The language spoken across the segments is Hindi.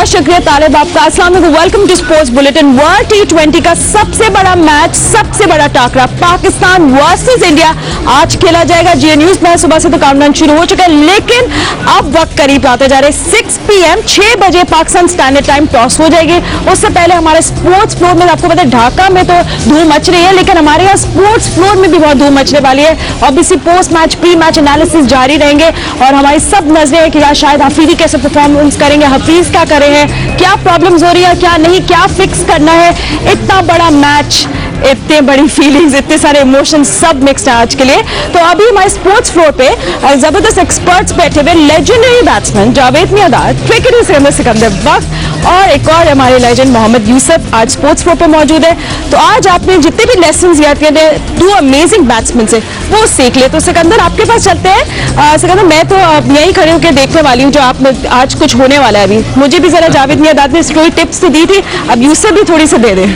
बहुत शुक्रिया तालिब आपका। अस्सलाम वालेकुम, welcome to sports bulletin. World T20 का सबसे बड़ा मैच, सबसे बड़ा टाकरा पाकिस्तान वर्सेस इंडिया आज खेला जाएगा। जी न्यूज में सुबह से तो काउंटडाउन शुरू हो चुका है, लेकिन अब वक्त करीब आते जा रहे। 6 PM 6 बजे पाकिस्तान स्टैंडर्ड टाइम टॉस हो जाएगी। उससे पहले हमारे स्पोर्ट्स फ्लोर में, आपको पता है ढाका में तो धूम मच रही है, लेकिन हमारे यहाँ स्पोर्ट्स फ्लोर में भी बहुत धूम मचने वाली है। Obviously post match, pre match analysis जारी रहेंगे और हमारी सब नजरें हैं कि यार शायद हफीजी कैसे परफॉर्मेंस करेंगे, हफीज क्या कर रहे हैं, क्या प्रॉब्लम्स हो रही है, क्या नहीं, क्या फिक्स करना है। इतना बड़ा मैच, इतने बड़ी फीलिंग्स, इतने सारे इमोशंस, सब मिक्स्ड है आज के लिए। तो अभी हमारे स्पोर्ट्स फ्लोर पे जबरदस्त एक्सपर्ट्स बैठे हुए, legendary batsman Javed Miandad, cricketer Sikander Bakhsh और एक और हमारे लेजेंड मोहम्मद यूसुफ आज स्पोर्ट्स फ्लोर पे मौजूद है। तो आज आपने जितने भी लेसन्स याद किए थे 2 अमेजिंग बैट्समैन से, वो सीख ले। तो सिकंदर आपके पास चलते हैं। सिकंदर, मैं तो यहीं खड़े होकर देखने वाली हूँ जो आप आज कुछ होने वाला है। अभी मुझे भी जरा जावेद मियांदाद ने स्टोरी टिप्स तो दी थी, अब यूसुफ भी थोड़ी सी दे दें।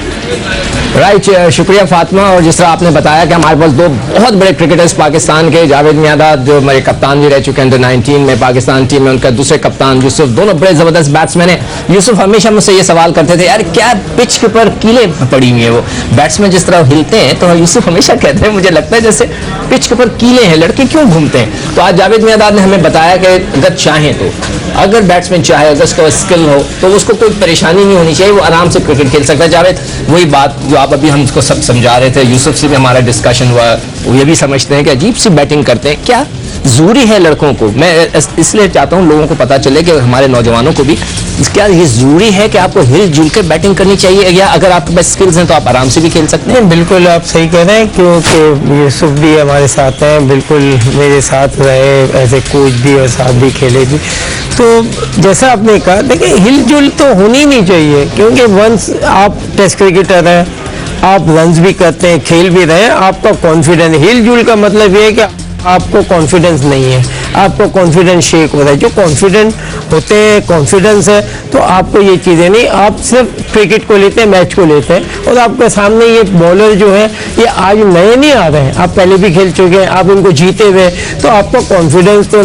राइट, शुक्रिया फातिमा। और जिस तरह आपने बताया कि हमारे पास 2 बहुत बड़े क्रिकेटर्स पाकिस्तान के, जावेद मियांदाद जो हमारे कप्तान भी रह चुके हैं अंडर-19 में पाकिस्तान टीम में, उनका दूसरे कप्तान यूसुफ, दोनों बड़े जबरदस्त बैट्समैन हैं। यूसुफ हमेशा मुझसे ये सवाल करते थे, यार क्या पिच के ऊपर कीले पड़ी हुई है, वो बैट्समैन जिस तरह हिलते हैं, तो यूसुफ हमेशा कहते हैं मुझे लगता है जैसे पिच के ऊपर कीले हैं, लड़के क्यों घूमते हैं। तो आज जावेद मियांदाद ने हमें बताया कि अगर चाहें तो, अगर बैट्समैन चाहे, अगर उसका स्किल हो तो उसको कोई परेशानी नहीं होनी चाहिए, वो आराम से क्रिकेट खेल सकता है। जावेद, वही बात जो आप अभी हम उसको सब समझा रहे थे, यूसुफ से भी हमारा डिस्कशन हुआ, वो ये भी समझते हैं कि अजीब सी बैटिंग करते हैं, क्या जरूरी है लड़कों को। मैं इसलिए चाहता हूँ लोगों को पता चले कि हमारे नौजवानों को भी, क्या ये जरूरी है कि आपको हिल जुल के बैटिंग करनी चाहिए, या अगर आपके पास स्किल्स हैं तो आप आराम से भी खेल सकते हैं। बिल्कुल आप सही कह रहे हैं, क्योंकि यूसुफ भी हमारे साथ हैं, बिल्कुल मेरे साथ रहे एज ए कोच भी और साथ भी खेले भी। तो जैसा आपने कहा, देखिए हिल जुल तो होनी नहीं चाहिए, क्योंकि वंस आप टेस्ट क्रिकेटर हैं, आप रन्स भी करते हैं, खेल भी रहे हैं, आपका कॉन्फिडेंस, हिल जुल का मतलब ये है कि आपको कॉन्फिडेंस नहीं है, आपको कॉन्फिडेंस शेक हो रहा है। जो कॉन्फिडेंट होते हैं, कॉन्फिडेंस है, तो आपको ये चीज़ें नहीं, आप सिर्फ क्रिकेट को लेते हैं, मैच को लेते हैं। और आपके सामने ये बॉलर जो है, ये आज नए नहीं आ रहे हैं, आप पहले भी खेल चुके हैं, आप इनको जीते हुए, तो आपको कॉन्फिडेंस तो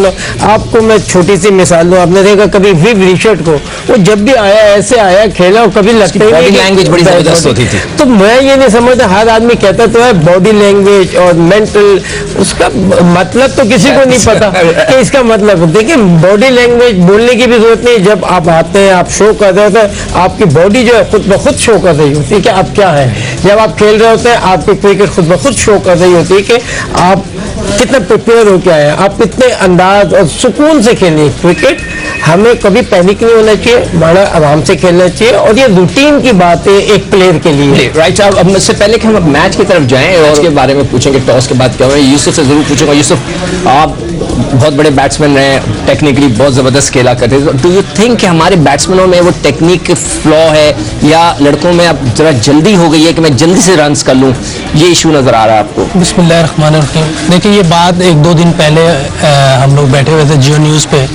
आपको मैं छोटी सी मिसाल दूँ, आपने देखा कभी विव रिचर्ड को, वो जब भी आया ऐसे आया, खेला, और कभी लगता ही नहीं, लैंग्वेज बड़ी जबरदस्त होती थी। तो मैं ये नहीं समझता, हर आदमी कहता तो है बॉडी लैंग्वेज और मेंटल, उसका मतलब तो किसी को नहीं पता कि इसका मतलब। देखिए बॉडी लैंग्वेज बोलने की भी जरूरत नहीं, जब आप आते हैं, आप शो कर रहे होते हैं, आपकी बॉडी जो है खुद ब खुद शो कर रही होती है कि आप क्या है। जब आप खेल रहे होते हैं, आपकी क्रिकेट खुद ब खुद शो कर रही होती है कि आप कितने प्रिपेयर हो क्या है, आप कितने अंदाज और सुकून से खेलें क्रिकेट। हमें कभी पैनिक नहीं होना चाहिए, बड़ा आराम से खेलना चाहिए, और ये रूटीन की बात है एक प्लेयर के लिए। राइट, अब मुझसे पहले कि हम मैच की तरफ जाएं और उसके बारे में पूछेंगे, टॉस के बाद क्या हुआ, यूसुफ से जरूर पूछूंगा। यूसुफ, आप बहुत बड़े बैट्समैन रहे, टेक्निकली बहुत जबरदस्त खेला करते थे, डू यू थिंक कि हमारे बैट्समैनों में वो टेक्निक फ्लॉ है, या लड़कों में अब जरा जल्दी हो गई है कि मैं जल्दी से रन्स कर लूँ, ये इशू नजर आ रहा है आपको? बिस्मिल्लाहिर्रहमानिर्रहीम। देखिए ये बात 1-2 दिन पहले हम लोग बैठे हुए थे जियो न्यूज़ पे,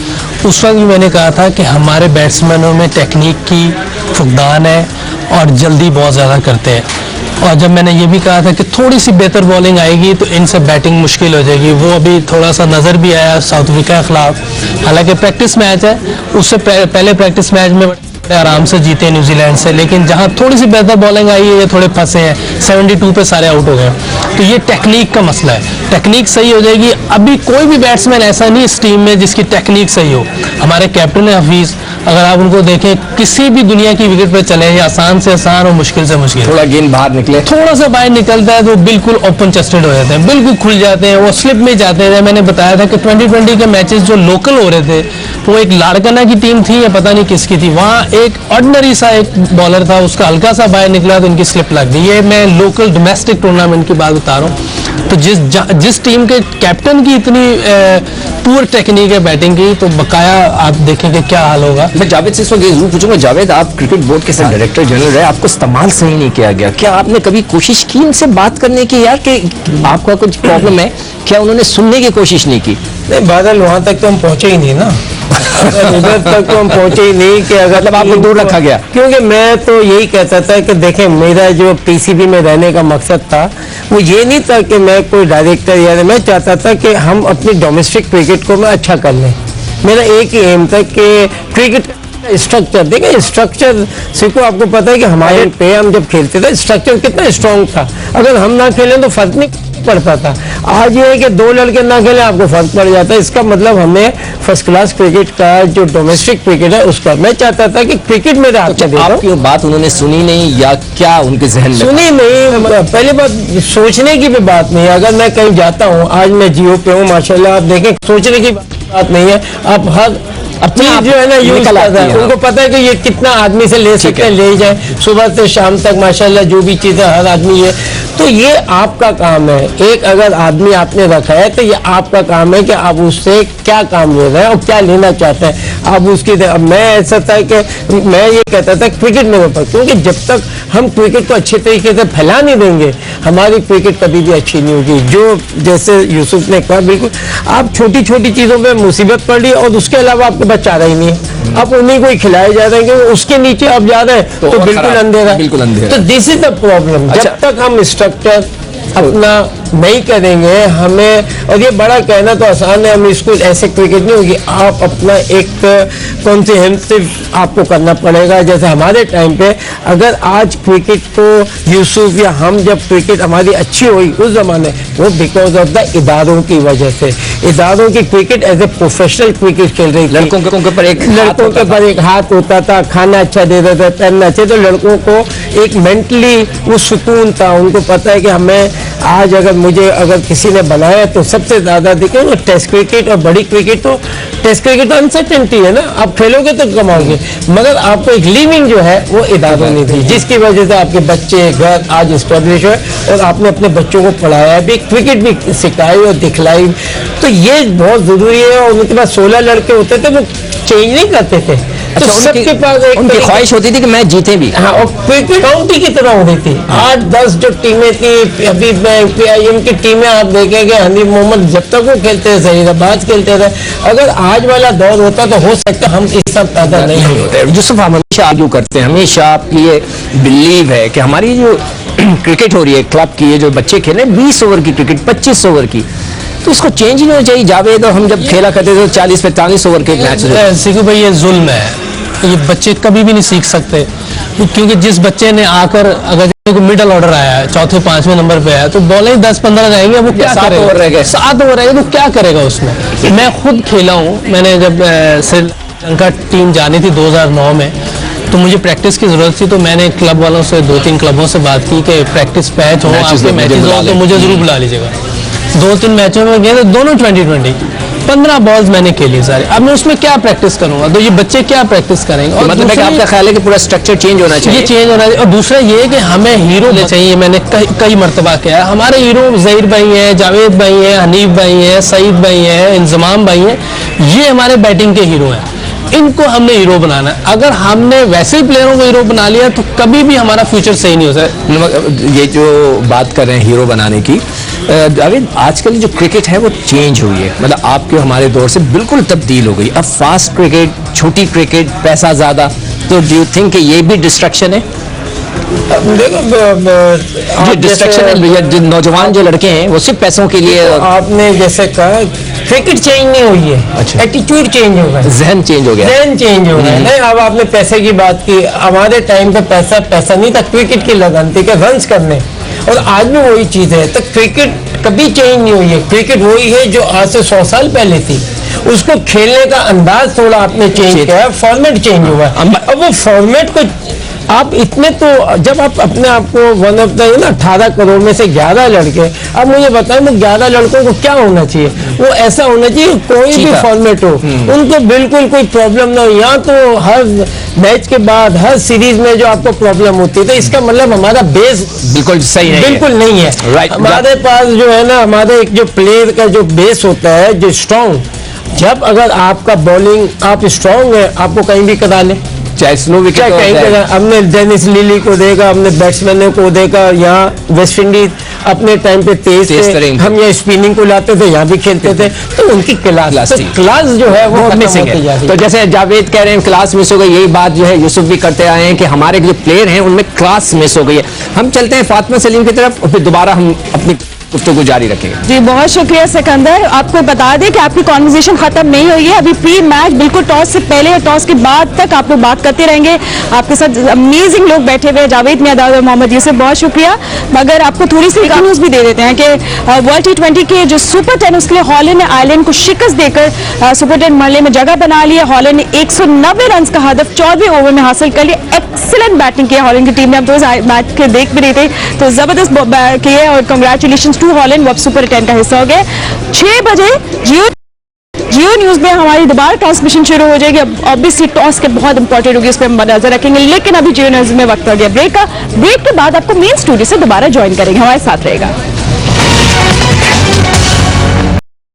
उस वक्त भी मैंने कहा था कि हमारे बैट्समैनों में टेक्निक की फुकदान है और जल्दी बहुत ज़्यादा करते हैं। और जब मैंने ये भी कहा था कि थोड़ी सी बेहतर बॉलिंग आएगी तो इनसे बैटिंग मुश्किल हो जाएगी, वो अभी थोड़ा सा नज़र भी आया साउथ अफ्रीका के खिलाफ। हालांकि प्रैक्टिस मैच है, उससे पहले प्रैक्टिस मैच में आराम से जीते न्यूजीलैंड से, लेकिन जहां थोड़ी सी बेहतर बॉलिंग आई है, ये थोड़े फंसे हैं, 72 पे सारे आउट हो गए। तो ये टेक्निक का मसला है, टेक्निक सही हो जाएगी। अभी कोई भी बैट्समैन ऐसा नहीं इस टीम में जिसकी टेक्निक सही हो। हमारे कैप्टन है हफीज, अगर आप उनको देखें किसी भी दुनिया की विकेट पे चले, आसान से आसान और मुश्किल से मुश्किल, थोड़ा गेंद बाहर निकले, थोड़ा सा बाहर निकलता है तो बिल्कुल ओपन चेस्टेड हो जाते हैं, बिल्कुल खुल जाते हैं, वो स्लिप में जाते हैं। मैंने बताया था कि 2020 के मैचेस जो लोकल हो रहे थे, वो एक लाड़काना की टीम थी या पता नहीं किसकी थी, वहाँ एक ऑर्डिनरी सा एक बॉलर था, उसका हल्का सा बाहर निकला तो उनकी स्लिप लग गई। ये मैं लोकल डोमेस्टिक टूर्नामेंट की बात बता रहा हूँ। तो जिस टीम के कैप्टन की इतनी पूर टेक्निक है बैटिंग की, तो बकाया आप देखेंगे क्या हाल होगा। मैं जावेद से इस वक्त जरूर पूछूंगा, जावेद आप क्रिकेट बोर्ड के साथ डायरेक्टर जनरल रहे, आपको इस्तेमाल सही नहीं किया गया, क्या आपने कभी कोशिश की इनसे बात करने की, यार कि आपका कुछ प्रॉब्लम है, क्या उन्होंने सुनने की कोशिश नहीं की? नहीं बादल, वहां तक तो हम पहुंचे ही नहीं ना, इधर तक तो हम पहुंचे ही नहीं कि अगर मतलब आपको दूर रखा गया। क्योंकि मैं तो यही कहता था कि देखें, मेरा जो पीसीबी में रहने का मकसद था वो ये नहीं था कि मैं कोई डायरेक्टर, या मैं चाहता था कि हम अपनी डोमेस्टिक क्रिकेट को मैं अच्छा कर लें। मेरा एक ही एम था कि क्रिकेट स्ट्रक्चर देखिए, स्ट्रक्चर सिर्फ आपको पता है कि हमारे पे हम जब खेलते थे स्ट्रक्चर कितना स्ट्रांग था, अगर हम ना खेलें तो फर्क नहीं पड़ता था। आज ये है कि दो लड़के ना खेलें आपको फर्क पड़ जाता है। इसका मतलब हमें फर्स्ट क्लास क्रिकेट का जो डोमेस्टिक क्रिकेट है उसका, मैं चाहता था कि क्रिकेट मेरे हाथ में दे दो। आपकी बात उन्होंने सुनी नहीं या क्या उनके जहन में सुनी नहीं, पहले बात सोचने की भी बात नहीं है। अगर मैं कहीं जाता हूँ, आज मैं जियो पे हूँ माशाल्लाह, आप देखें सोचने की बात नहीं है, आप हर अपनी जो है ना यूज करता है, उनको पता है कि ये कितना आदमी से ले सकते हैं, ले जाए सुबह से शाम तक माशाल्लाह जो भी चीज़ है हर आदमी है। तो ये आपका काम है, एक अगर आदमी आपने रखा है तो ये आपका काम है कि आप उससे क्या काम ले रहे हैं और क्या लेना चाहते हैं आप उसकी। मैं ऐसा था कि मैं ये कहता था क्रिकेट मेरे ऊपर, क्योंकि जब तक हम क्रिकेट को अच्छे तरीके से फैला नहीं देंगे हमारी क्रिकेट कभी भी अच्छी नहीं होगी। जो जैसे यूसुफ ने कहा, बिल्कुल आप छोटी छोटी चीज़ों पर मुसीबत पड़ रही है और उसके अलावा आपके पास चारा ही नहीं है, आप उन्हीं को ही खिलाए जा रहे हैं क्योंकि उसके नीचे आप जा रहे हैं तो बिल्कुल अंधेरा। तो दिस इज द प्रॉब्लम। जब तक हम स्ट्रक्चर अपना नहीं करेंगे हमें, और ये बड़ा कहना तो आसान है, हम इसको ऐसे क्रिकेट नहीं होगी, आप अपना एक कॉम्प्रिहेंसिव आपको करना पड़ेगा। जैसे हमारे टाइम पे अगर आज क्रिकेट को यूसुफ या हम जब क्रिकेट हमारी अच्छी हुई उस जमाने, वो बिकॉज ऑफ द इदारों की वजह से, इदारों की cricket as a professional cricket खेल रही थी। लड़कों के ऊपर एक हाथ होता था, खाना अच्छा दे देते थे, पहनना अच्छे, तो लड़कों को एक मेंटली वो सुकून था। उनको पता है कि हमें आज अगर किसी ने बनाया तो सबसे ज्यादा देखें वो टेस्ट क्रिकेट और बड़ी क्रिकेट, तो टेस्ट क्रिकेट तो अनसर्टेनिटी है ना, आप खेलोगे तो कमाओगे, मगर आपको एक लिविंग जो है वो इदारों ने दी, जिसकी वजह से आपके बच्चे घर आज स्टेब्लिश हुए और आपने अपने बच्चों को पढ़ाया भी, क्रिकेट भी सिखाई और दिखलाई। तो ये बहुत जरूरी है। और उनके पास 16 लड़के होते थे, वो चेंज नहीं करते थे। अच्छा, तो सबके पास एक उनकी ख्वाहिश होती थी कि मैं जीते भी। हाँ, और क्रिकेट काउंटी की तरह होती थी। 8-10 जो टीमें थी, अभी इनकी टीमें आप देखेंगे, हनीफ मोहम्मद जब तक वो खेलते थे सही बात खेलते थे। अगर आज वाला दौर होता तो हो सकता हम इस सब पैदा नहीं होते। यूसुफ, हम हमेशा आर्ग्यू करते हैं, हमेशा आपकी ये बिलीव है कि हमारी जो क्रिकेट हो रही है क्लब की, ये जो बच्चे खेल रहे हैं 20 ओवर की क्रिकेट, 25 ओवर की, तो इसको चेंज नहीं होना चाहिए। जावेद और हम जब खेला करते थे 40-45 ओवर के मैच। सीखू भाई, ये जुल्म है, ये बच्चे कभी भी नहीं सीख सकते, क्योंकि जिस बच्चे ने आकर अगर मिडल ऑर्डर आया है, चौथे 5वें नंबर पे आया, तो बॉलिंग 10-15 रहेंगे, वो क्या करेगा? 7 ओवर रहेगा तो क्या करेगा उसमें? मैं खुद खेला हूँ, मैंने जब श्रीलंका टीम जानी थी 2009 में, तो मुझे प्रैक्टिस की जरूरत थी, तो मैंने क्लब वालों से 2-3 क्लबों से बात की कि प्रैक्टिस मैच हो, आपके मैचेस हो तो मुझे जरूर बुला लीजिएगा। 2-3 मैचों में गए तो दोनों 20-20, 15 बॉल्स मैंने खेली सारे। अब मैं उसमें क्या प्रैक्टिस करूंगा? तो ये बच्चे क्या प्रैक्टिस करेंगे? और मतलब है कि आपका ख्याल है कि पूरा स्ट्रक्चर चेंज होना चाहिए? ये चेंज होना चाहिए। और दूसरा ये है कि हमें हीरो चाहिए। मैंने कई मरतबा किया है, हमारे हीरो ज़हीर भाई हैं, जावेद भाई हैं, हनीफ भाई हैं, सईद भाई हैं, इंजमाम भाई हैं, ये हमारे बैटिंग के हीरो हैं। इनको हमने हीरो बनाना है। अगर हमने वैसे ही प्लेयरों को हीरो बना लिया तो कभी भी हमारा फ्यूचर सही नहीं हो सकता। ये जो बात कर रहे हैं हीरो बनाने की, जावेद, आजकल जो क्रिकेट है वो चेंज हुई है, मतलब आपके हमारे दौर से बिल्कुल तब्दील हो गई। अब फास्ट क्रिकेट, छोटी क्रिकेट, पैसा ज़्यादा, तो डू यू थिंक कि ये भी डिस्ट्रक्शन है? देखो, डिस्ट्रक्शन है, जो नौजवान जो लड़के हैं वो सिर्फ पैसों के लिए। आपने जैसे कहा क्रिकेट चेंज नहीं हुई है, अच्छा, एटीट्यूड चेंज हो गया, जहन चेंज हो गया, जहन चेंज हो गया। नहीं, अब आपने पैसे की बात की, हमारे टाइम पे पैसा नहीं था, क्रिकेट की लगन थी कि रन्स करने, और आज भी वही चीज है। तो क्रिकेट कभी चेंज नहीं हुई है, क्रिकेट वही है जो आज से 100 साल पहले थी। उसको खेलने का अंदाज थोड़ा आपने चेंज किया है, फॉर्मेट चेंज हुआ है। अब वो फॉर्मेट को आप इतने, तो जब आप अपने आप को वन ऑफ द 18 करोड़ में से 11 लड़के, अब मुझे बताएं वो 11 लड़कों को क्या होना चाहिए? वो ऐसा होना चाहिए कोई भी फॉर्मेट हो उनको बिल्कुल कोई प्रॉब्लम ना हो। यहाँ तो हर मैच के बाद, हर सीरीज में जो आपको प्रॉब्लम होती है, तो इसका मतलब हमारा बेस बिल्कुल सही है, बिल्कुल नहीं है। हमारे पास जो है ना, हमारे एक जो प्लेयर का जो बेस होता है जो स्ट्रॉन्ग, जब अगर आपका बॉलिंग आप स्ट्रॉन्ग है, आपको कहीं भी करा ले, चाहे स्लो विकेट, हमने डेनिस लिली को देखा, हमने बैट्समैनों को देखा। यहाँ वेस्ट इंडीज अपने टाइम पे तेज थे, हम यहाँ स्पिनिंग को लाते थे, यहाँ भी खेलते थे, तो उनकी क्लास जो है वो मिसिंग है। तो जैसे जावेद कह रहे हैं क्लास मिस हो गई, यही बात जो है यूसुफ भी करते आए हैं कि हमारे जो प्लेयर हैं उनमें क्लास मिस हो गई है। हम चलते हैं फातिमा सलीम की तरफ और फिर दोबारा हम अपनी गुफ्तगू जारी रखेंगे। जी बहुत शुक्रिया सिकंदर। आपको बता दें कि आपकी कॉन्वर्सेशन खत्म नहीं हुई है, अभी प्री मैच बिल्कुल टॉस से पहले और टॉस के बाद तक आप लोग बात करते रहेंगे। आपके साथ अमेजिंग लोग बैठे हुए, जावेद मियादाद और मोहम्मद यूसुफ, बहुत शुक्रिया। मगर आपको थोड़ी सी न्यूज़ भी दे देते हैं कि वर्ल्ड T20 के जो सुपर 10 उसके लिए हॉलैंड ने आयरलैंड को शिकस्त देकर सुपर 10 मरले में जगह बना ली है। हॉलैंड ने 190 रन का हदफ 14वें ओवर में हासिल कर लिया। एक्सीलेंट बैटिंग की है हॉलैंड की टीम ने, अब तो मैच के देख भी रहे थे तो जबरदस्त की है और कंग्रेचुलेशन टू हॉलैंड, वो अब सुपर 10 का हिस्सा हो गए। 6 बजे जियो न्यूज में हमारी दोबारा ट्रांसमिशन शुरू हो जाएगी। अब ऑब्वियसली टॉस के बहुत इंपॉर्टेंट होगी, उस पर हम नजर रखेंगे, लेकिन अभी जियो न्यूज में वक्त हो गया ब्रेक का। ब्रेक के बाद आपको मेन स्टूडियो से दोबारा ज्वाइन करेंगे, हमारे साथ रहेगा।